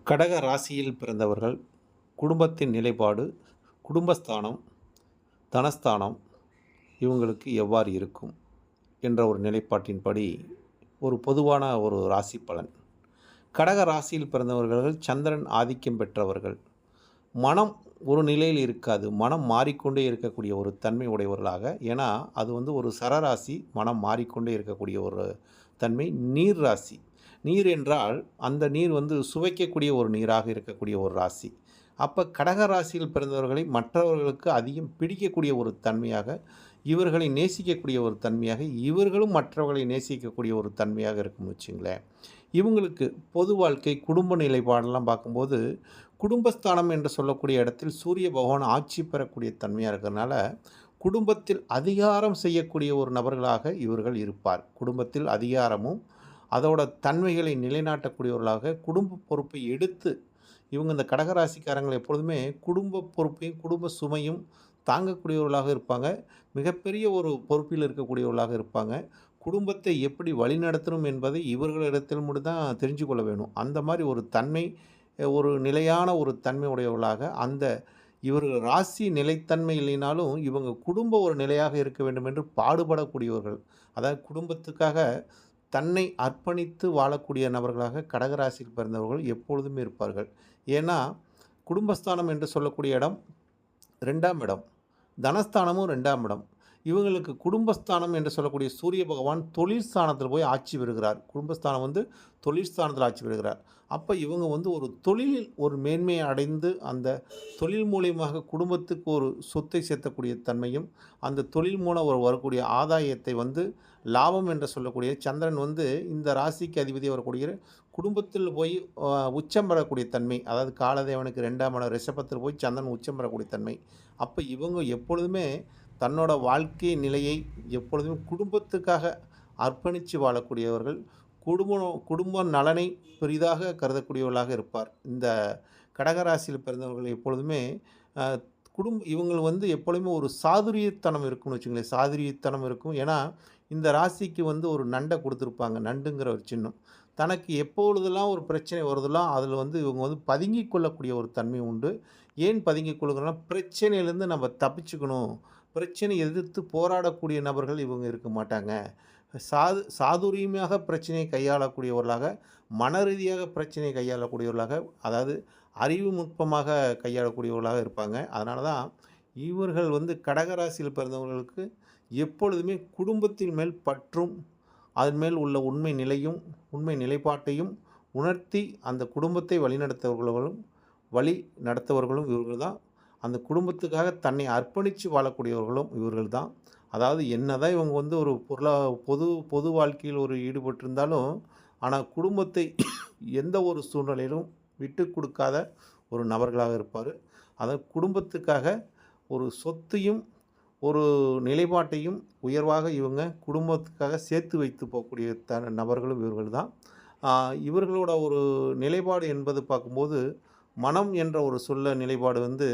கடக ராசியில் பிறந்தவர்கள் குடும்பத்தின் நிலைப்பாடு, குடும்பஸ்தானம், தனஸ்தானம் இவங்களுக்கு எவ்வாறு இருக்கும் என்ற ஒரு நிலைப்பாட்டின்படி ஒரு பொதுவான ஒரு ராசி பலன். கடக ராசியில் பிறந்தவர்கள் சந்திரன் ஆதிக்கம் பெற்றவர்கள். மனம் ஒரு நிலையில் இருக்காது. மனம் மாறிக்கொண்டே இருக்கக்கூடிய ஒரு தன்மை உடையவர்களாக. ஏன்னா அது ஒரு சரராசி, மனம் மாறிக்கொண்டே இருக்கக்கூடிய ஒரு தன்மை. நீர் ராசி. நீர் என்றால் அந்த நீர் சுவைக்கக்கூடிய ஒரு நீராக இருக்கக்கூடிய ஒரு ராசி. அப்போ கடக ராசியில் பிறந்தவர்களை மற்றவர்களுக்கு அதிகம் பிடிக்கக்கூடிய ஒரு தன்மையாக, இவர்களை நேசிக்கக்கூடிய ஒரு தன்மையாக, இவர்களும் மற்றவர்களை நேசிக்கக்கூடிய ஒரு தன்மையாக இருக்கும்னு வச்சுங்களேன். இவங்களுக்கு பொது வாழ்க்கை, குடும்ப நிலைப்பாடெல்லாம் பார்க்கும்போது, குடும்பஸ்தானம் என்று சொல்லக்கூடிய இடத்தில் சூரிய பகவான் ஆட்சி பெறக்கூடிய தன்மையாக இருக்கிறதுனால, குடும்பத்தில் அதிகாரம் செய்யக்கூடிய ஒரு நபர்களாக இவர்கள் இருப்பார். குடும்பத்தில் அதிகாரமும் அதோட தன்மைகளை நிலைநாட்டக்கூடியவர்களாக குடும்ப பொறுப்பை எடுத்து இந்த கடகராசிக்காரங்கள் எப்பொழுதுமே குடும்ப பொறுப்பையும் குடும்ப சுமையும் தாங்கக்கூடியவர்களாக இருப்பாங்க. மிகப்பெரிய ஒரு பொறுப்பில் இருக்கக்கூடியவர்களாக இருப்பாங்க. குடும்பத்தை எப்படி வழிநடத்தணும் என்பதை இவர்களிடத்தில் மட்டும் தான் தெரிஞ்சு கொள்ள வேணும். அந்த மாதிரி ஒரு தன்மை, ஒரு நிலையான ஒரு தன்மை உடையவர்களாக அந்த இவர்கள் ராசி நிலைத்தன்மை இல்லைனாலும் இவங்க குடும்பம் ஒரு நிலையாக இருக்க வேண்டும் என்று பாடுபடக்கூடியவர்கள். அதாவது குடும்பத்துக்காக தன்னை அர்ப்பணித்து வாழக்கூடிய நபர்களாக கடகராசியில் பிறந்தவர்கள் எப்பொழுதுமே இருப்பார்கள். ஏன்னா குடும்பஸ்தானம் என்று சொல்லக்கூடிய இடம் 2ஆம் இடம், தனஸ்தானமும் 2ஆம் இடம். இவங்களுக்கு குடும்பஸ்தானம் என்று சொல்லக்கூடிய சூரிய பகவான் தொழில் ஸ்தானத்தில் போய் ஆட்சி பெறுகிறார். குடும்பஸ்தானம் தொழில் ஸ்தானத்தில் ஆட்சி பெறுகிறார். அப்போ இவங்க ஒரு தொழிலில் ஒரு மேன்மையை அடைந்து அந்த தொழில் மூலியமாக குடும்பத்துக்கு ஒரு சொத்தை சேர்த்தக்கூடிய தன்மையும், அந்த தொழில் மூலம் வரக்கூடிய ஆதாயத்தை லாபம் என்று சொல்லக்கூடிய சந்திரன் இந்த ராசிக்கு அதிபதி வரக்கூடிய குடும்பத்தில் போய் உச்சம் பெறக்கூடிய தன்மை. அதாவது காலதேவனுக்கு 2ஆம் இடம் ரிஷபத்தில் போய் சந்திரன் உச்சம் பெறக்கூடிய தன்மை. அப்போ இவங்க எப்பொழுதுமே தன்னோட வாழ்க்கை நிலையை எப்பொழுதுமே குடும்பத்துக்காக அர்ப்பணித்து வாழக்கூடியவர்கள். குடும்ப நலனை பெரிதாக கருதக்கூடியவர்களாக இருப்பார். இந்த கடகராசியில் பிறந்தவர்கள் எப்பொழுதுமே இவங்க எப்பொழுதுமே ஒரு சாதுரியத்தனம் இருக்கும்னு வச்சுங்களேன். சாதுரியத்தனம் இருக்கும். ஏன்னா இந்த ராசிக்கு ஒரு நண்டை கொடுத்துருப்பாங்க. நண்டுங்கிற ஒரு சின்னம். தனக்கு எப்பொழுதெல்லாம் ஒரு பிரச்சனை வருதெல்லாம் அதில் இவங்க பதுங்கி கொள்ளக்கூடிய ஒரு தன்மை உண்டு. ஏன் பதுங்கி கொள்ளுங்கன்னா, பிரச்சனையிலேருந்து நம்ம தப்பிச்சுக்கணும், பிரச்சனை எதிர்த்து போராடக்கூடிய நபர்கள் இவங்க இருக்க மாட்டாங்க. சாதுரியமாக பிரச்சனையை கையாளக்கூடியவர்களாக, மன ரீதியாக பிரச்சனையை கையாளக்கூடியவர்களாக, அதாவது அறிவு நுட்பமாக கையாளக்கூடியவர்களாக இருப்பாங்க. அதனால தான் இவர்கள் கடகராசியில் பிறந்தவர்களுக்கு எப்பொழுதுமே குடும்பத்தின் மேல் பற்றும், அதன் மேல் உள்ள உண்மை நிலையும் உண்மை நிலைப்பாட்டையும் உணர்த்தி அந்த குடும்பத்தை வழி நடத்தவர்களும் இவர்கள் தான். அந்த குடும்பத்துக்காக தன்னை அர்ப்பணித்து வாழக்கூடியவர்களும் இவர்கள் தான். அதாவது என்னதான் இவங்க ஒரு பொது வாழ்க்கையில் ஈடுபட்டிருந்தாலும், ஆனால் குடும்பத்தை எந்த ஒரு சூழ்நிலையிலும் விட்டு கொடுக்காத ஒரு நபர்களாக இருப்பார். அதாவது குடும்பத்துக்காக ஒரு சொத்தையும் ஒரு நிலைப்பாட்டையும் உயர்வாக இவங்க குடும்பத்துக்காக சேர்த்து வைத்து போகக்கூடிய நபர்களும் இவர்கள் தான். இவர்களோட ஒரு நிலைப்பாடு என்பது பார்க்கும்போது, மனம் என்ற ஒரு நிலைப்பாடு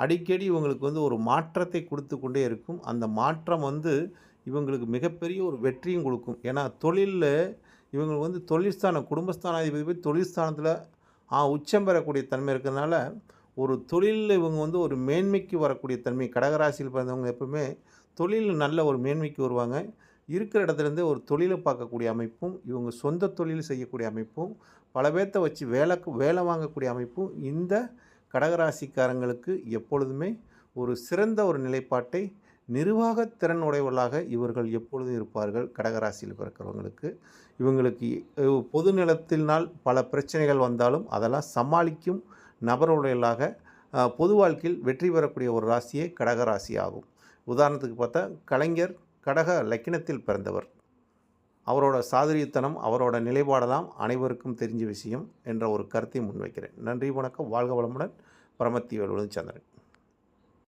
அடிக்கடி இவங்களுக்கு ஒரு மாற்றத்தை கொடுத்து கொண்டே இருக்கும். அந்த மாற்றம் இவங்களுக்கு மிகப்பெரிய ஒரு வெற்றியும் கொடுக்கும். ஏன்னா தொழிலில் இவங்க தொழில் ஸ்தானம், குடும்பஸ்தானாதிபதி போய் தொழில் ஸ்தானத்தில் உச்சம் பெறக்கூடிய தன்மை இருக்கிறதுனால, ஒரு தொழிலில் இவங்க ஒரு மேன்மைக்கு வரக்கூடிய தன்மை. கடகராசியில் பிறந்தவங்க எப்பவுமே தொழிலில் நல்ல ஒரு மேன்மைக்கு வருவாங்க. இருக்கிற இடத்துலேருந்தே ஒரு தொழிலை பார்க்கக்கூடிய அமைப்பும், இவங்க சொந்த தொழில் செய்யக்கூடிய அமைப்பும், பல பேர்த்த வச்சு வேலை வாங்கக்கூடிய அமைப்பும் இந்த கடகராசிக்காரங்களுக்கு எப்பொழுதுமே ஒரு சிறந்த ஒரு நிலைப்பாட்டை, நிர்வாக திறன் உடையவர்களாக இவர்கள் எப்பொழுதும் இருப்பார்கள். கடகராசியில் பிறக்கிறவங்களுக்கு இவங்களுக்கு பொது நிலத்தினால் பல பிரச்சனைகள் வந்தாலும் அதெல்லாம் சமாளிக்கும் நபருடையவர்களாக பொது வாழ்க்கையில் வெற்றி பெறக்கூடிய ஒரு ராசியே கடகராசி ஆகும். உதாரணத்துக்கு பார்த்தா கலைஞர் கடக லக்கினத்தில் பிறந்தவர். அவரோட சாதுரியத்தனம், அவரோட நிலைப்பாடெல்லாம் அனைவருக்கும் தெரிஞ்ச விஷயம் என்ற ஒரு கருத்தை முன்வைக்கிறேன். நன்றி, வணக்கம், வாழ்க வளமுடன். பரமத்தி வேலுடன் சந்திரன்.